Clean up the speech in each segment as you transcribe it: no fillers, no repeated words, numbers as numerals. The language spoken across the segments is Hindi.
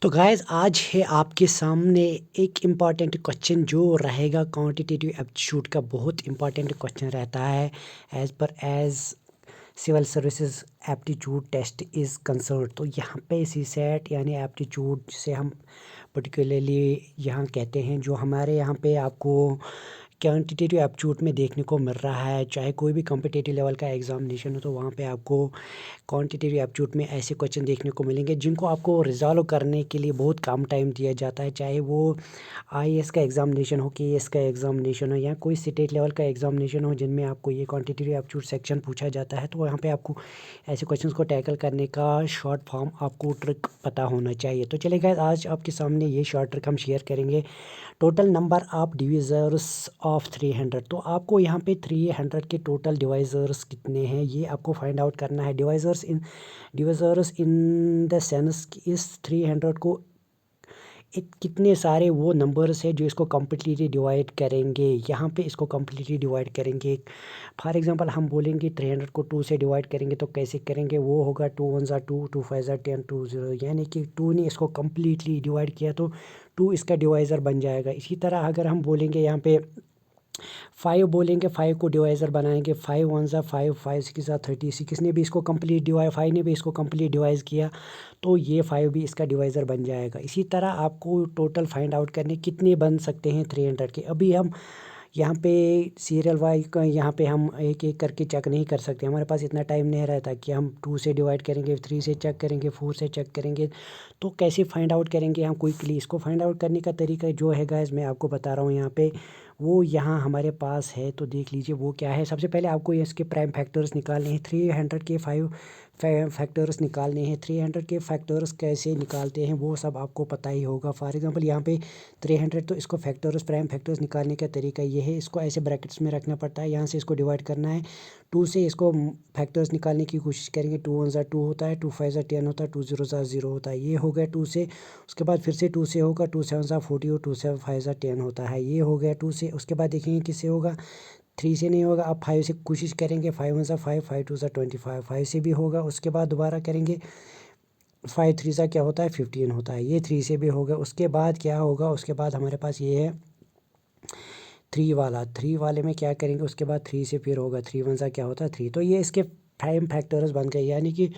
तो गाइस आज है आपके सामने एक इम्पॉर्टेंट क्वेश्चन जो रहेगा क्वांटिटेटिव एप्टीट्यूड का। बहुत इम्पॉर्टेंट क्वेश्चन रहता है as civil services aptitude test is concern. तो यहाँ पे सीसैट यानी एप्टीट्यूड से हम पर्टिकुलरली यहाँ कहते हैं, जो हमारे यहाँ पे आपको क्वांटिटेटिव एप्टीट्यूड में देखने को मिल रहा है। चाहे कोई भी कॉम्पिटिटिव लेवल का एग्जामिनेशन हो तो वहाँ पे आपको क्वांटिटेटिव एप्टीट्यूड में ऐसे क्वेश्चन देखने को मिलेंगे जिनको आपको रिजॉल्व करने के लिए बहुत कम टाइम दिया जाता है। चाहे वो आईएएस का एग्जामिनेशन हो, केएएस का एग्जामिनेशन हो या कोई स्टेट लेवल का एग्जामिनेशन हो जिनमें आपको ये क्वांटिटेटिव एप्टीट्यूड सेक्शन पूछा जाता है, तो वहाँ पे आपको ऐसे क्वेश्चंस को टैकल करने का शॉर्ट फॉर्म आपको ट्रिक पता होना चाहिए। तो चलिए गाइस आज आपके सामने ये शॉर्ट ट्रिक हम शेयर करेंगे। Total number of divisors of 300। तो आपको यहाँ पे 300 के टोटल डिवाइजर्स कितने हैं ये आपको फाइंड आउट करना है। डिवाइजर्स इन द सेंस कि इस 300 को कितने सारे वो नंबर्स है जो इसको कम्प्लीटली डिवाइड करेंगे। यहाँ पे इसको कम्प्लीटली डिवाइड करेंगे। फॉर एग्जांपल हम बोलेंगे 300 को 2 से डिवाइड करेंगे, तो कैसे करेंगे? वो होगा 2 1 ज़ा 2, 2 5 ज़ा 10, 2 0, यानी कि 2 ने इसको कम्प्लीटली डिवाइड किया तो 2 इसका डिवाइज़र बन जाएगा। इसी तरह अगर हम बोलेंगे यहाँ पे 5 बोलेंगे, 5 को डिवाइज़र बनाएंगे, 5 1 ज़ा 5, 5 6 ज़ा 36 ने भी इसको कंप्लीट डिवाइड 5 ने भी इसको कंप्लीट डिवाइड किया तो ये 5 भी इसका डिवाइज़र बन जाएगा। इसी तरह आपको टोटल फाइंड आउट करने कितने बन सकते हैं 300 के। अभी हम यहाँ पे सीरियल वाइज का यहाँ पे हम एक एक करके चेक नहीं कर सकते, हमारे पास इतना टाइम नहीं रहता कि हम 2 से डिवाइड करेंगे, 3 से चेक करेंगे, 4 से चेक करेंगे। तो कैसे फाइंड आउट करेंगे हम क्विकली? इसको फाइंड आउट करने का तरीका जो है गाइस मैं आपको बता रहा हूँ यहाँ पे, वो यहाँ हमारे पास है। तो देख लीजिए वो क्या है। सबसे पहले आपको इसके प्राइम फैक्टर्स निकालने हैं। 300 के 5 फैक्टर्स निकालने हैं। 300 के फैक्टर्स कैसे निकालते हैं वो सब आपको पता ही होगा। फॉर एग्जांपल यहाँ पे 300 तो इसको फैक्टर्स प्राइम फैक्टर्स निकालने का तरीका ये है, इसको ऐसे ब्रैकेट्स में रखना पड़ता है, यहाँ से इसको डिवाइड करना है। 2 से इसको फैक्टर्स निकालने की कोशिश करेंगे। 2 1 ज़ा 2 होता है, 2 5 ज़ा 10 होता है, 2 0 ज़ा 0 होता है। ये हो गया 2 से। उसके बाद फिर से 2 से होगा, 2 7 ज़ा 40 और 2 7 5 ज़ा 10 होता है। ये हो गया 2 से। उसके बाद देखेंगे किससे होगा, 3 से नहीं होगा। अब 5 से कोशिश करेंगे, 5 1 ज़ा 5, 5 2 ज़ा 25, 5 से भी होगा। उसके बाद दोबारा करेंगे, 5 3 ज़ा क्या होता है 15 होता है। ये 3 से भी होगा। उसके बाद क्या होगा, उसके बाद हमारे पास ये है 3 वाला। 3 वाले में क्या करेंगे, उसके बाद 3 से फिर होगा 3 1 ज़ा क्या होता है 3। तो ये इसके प्राइम फैक्टर्स बन गए, यानी कि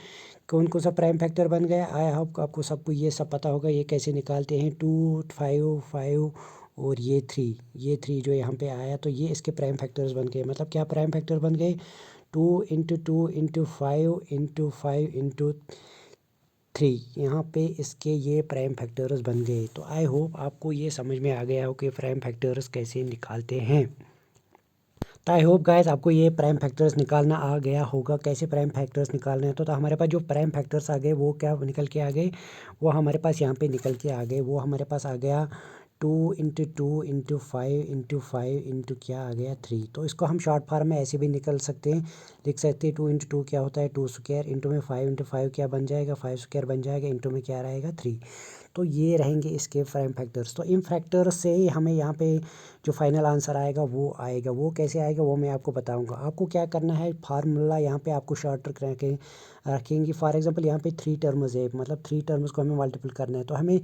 कौन कौन सा प्राइम फैक्टर बन गया। आई होप आपको सबको ये सब पता होगा ये कैसे निकालते हैं। 2 5 5 और ये 3, ये 3 जो यहाँ पे आया तो ये इसके प्राइम फैक्टर्स बन गए। मतलब क्या प्राइम फैक्टर बन गए, 2 इंटू 2 इंटू 5 इंटू 5 इंटू 3, यहाँ पे इसके ये प्राइम फैक्टर्स बन गए। तो आई होप आपको ये समझ में आ गया हो कि प्राइम फैक्टर्स कैसे निकालते हैं। तो आई होप गाइस आपको ये प्राइम फैक्टर्स निकालना आ गया होगा, कैसे प्राइम फैक्टर्स निकालने हैं। तो हमारे पास जो प्राइम फैक्टर्स आ गए वो क्या निकल के आ गए, वो हमारे पास यहाँ पे निकल के आ गए। वो हमारे पास आ गया 2 इंटू 2 इंटू 5 इंटू 5 इंटू क्या आ गया 3। तो इसको हम शॉर्ट फॉर्म में ऐसे भी निकल सकते हैं, लिख सकते हैं 2 इंटू 2 क्या होता है 2 स्क्वायर, इंटू में 5 इंटू 5 क्या बन जाएगा 5 स्क्वायर बन जाएगा, इंटू में क्या रहेगा 3। तो ये रहेंगे इसके प्राइम फैक्टर्स। तो इन फैक्टर्स से ही हमें यहाँ पे जो फाइनल आंसर आएगा वो आएगा। वो कैसे आएगा वो मैं आपको बताऊंगा। आपको क्या करना है, फार्मूला यहाँ पे आपको शॉर्ट ट्रिक रखेंगे। फॉर एग्जांपल यहाँ पे 3 टर्म्स है, मतलब 3 टर्म्स को हमें मल्टीपल करना है, तो हमें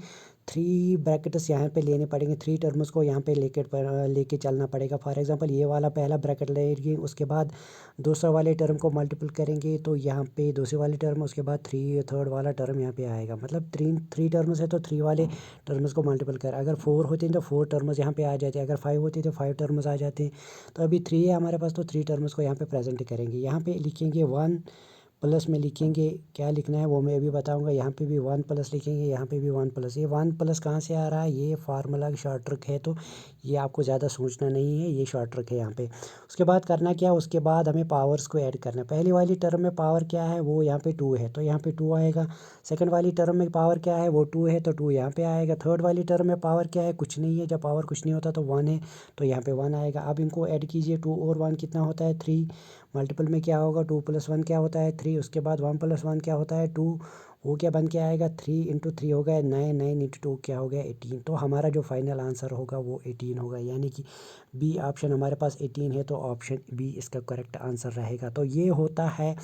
3 ब्रैकेट्स यहाँ पे लेने पड़ेंगे। 3 टर्म्स को यहाँ पे लेके चलना पड़ेगा। फॉर एग्जांपल ये वाला पहला ब्रैकेट लेंगे, उसके बाद दूसरा वाले टर्म को मल्टीपल करेंगे तो यहाँ पे दूसरे वाले टर्म, उसके बाद 3 थर्ड वाला टर्म यहाँ पे आएगा। मतलब 3 टर्म्स है तो 3 वाले टर्म्स को मल्टीपल कर, अगर 4 होते हैं तो 4 टर्म्स यहाँ पे आ जाते हैं, अगर 5 होते हैं तो 5 टर्म्स आ जाते हैं। तो अभी 3 है हमारे पास तो 3 टर्म्स को यहाँ पे प्रेजेंट करेंगे। यहाँ पे लिखेंगे 1 प्लस में लिखेंगे, क्या लिखना है वो मैं अभी बताऊंगा। यहाँ पे भी 1 प्लस लिखेंगे, यहाँ पे भी 1 प्लस। ये 1 प्लस कहाँ से आ रहा है, ये फार्मूला शॉर्ट ट्रिक है, तो ये आपको ज़्यादा सोचना नहीं है, ये शॉर्ट ट्रिक है यहाँ पे। उसके बाद करना क्या, उसके बाद हमें पावर्स को ऐड करना है। पहली वाली टर्म में पावर क्या है, वो यहाँ पे 2 है तो यहाँ पे 2 आएगा। सेकंड वाली टर्म में पावर क्या है, वो 2 है तो 2 यहाँ पे आएगा। थर्ड वाली टर्म में पावर क्या है, कुछ नहीं है, जब पावर कुछ नहीं होता तो 1 है तो यहाँ पे 1 आएगा। अब इनको ऐड कीजिए, 2 और 1 कितना होता है 3, मल्टीपल में क्या होगा 2 प्लस 1 क्या होता है 3, उसके बाद 1 प्लस 1 क्या होता है 2, वो क्या बन के आएगा, 3 × 3 हो गया 9, 9 × 2 क्या हो गया 18। तो हमारा जो फाइनल आंसर होगा वो 18 होगा, यानी कि बी ऑप्शन हमारे पास 18 है, तो ऑप्शन बी इसका करेक्ट आंसर रहेगा। तो ये होता है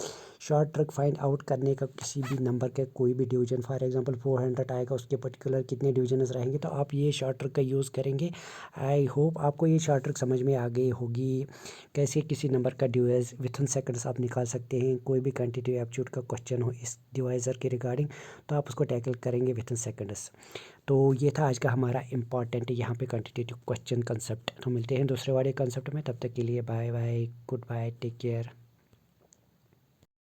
शॉर्ट ट्रिक फाइंड आउट करने का किसी भी नंबर के कोई भी डिवीजन। फॉर एग्जांपल 400 आएगा, उसके पर्टिकुलर कितने डिवीजन्स रहेंगे, तो आप ये शॉर्ट ट्रिक का यूज़ करेंगे। आई होप आपको ये शॉर्ट ट्रिक समझ में आ गई होगी, कैसे किसी नंबर का डिवाइस विथ इन सेकंड्स आप निकाल सकते हैं। कोई भी क्वांटिटी एप्टीट्यूड का क्वेश्चन हो इस डिवाइज़र के रिगार्डिंग, तो आप उसको टैकल करेंगे विथ इन सेकंड्स। तो ये था आज का हमारा इंपॉर्टेंट यहाँ पे क्वांटिटेटिव क्वेश्चन कंसेप्ट। तो मिलते हैं दूसरे वाले कंसेप्ट में, तब तक के लिए bye bye, goodbye, take care.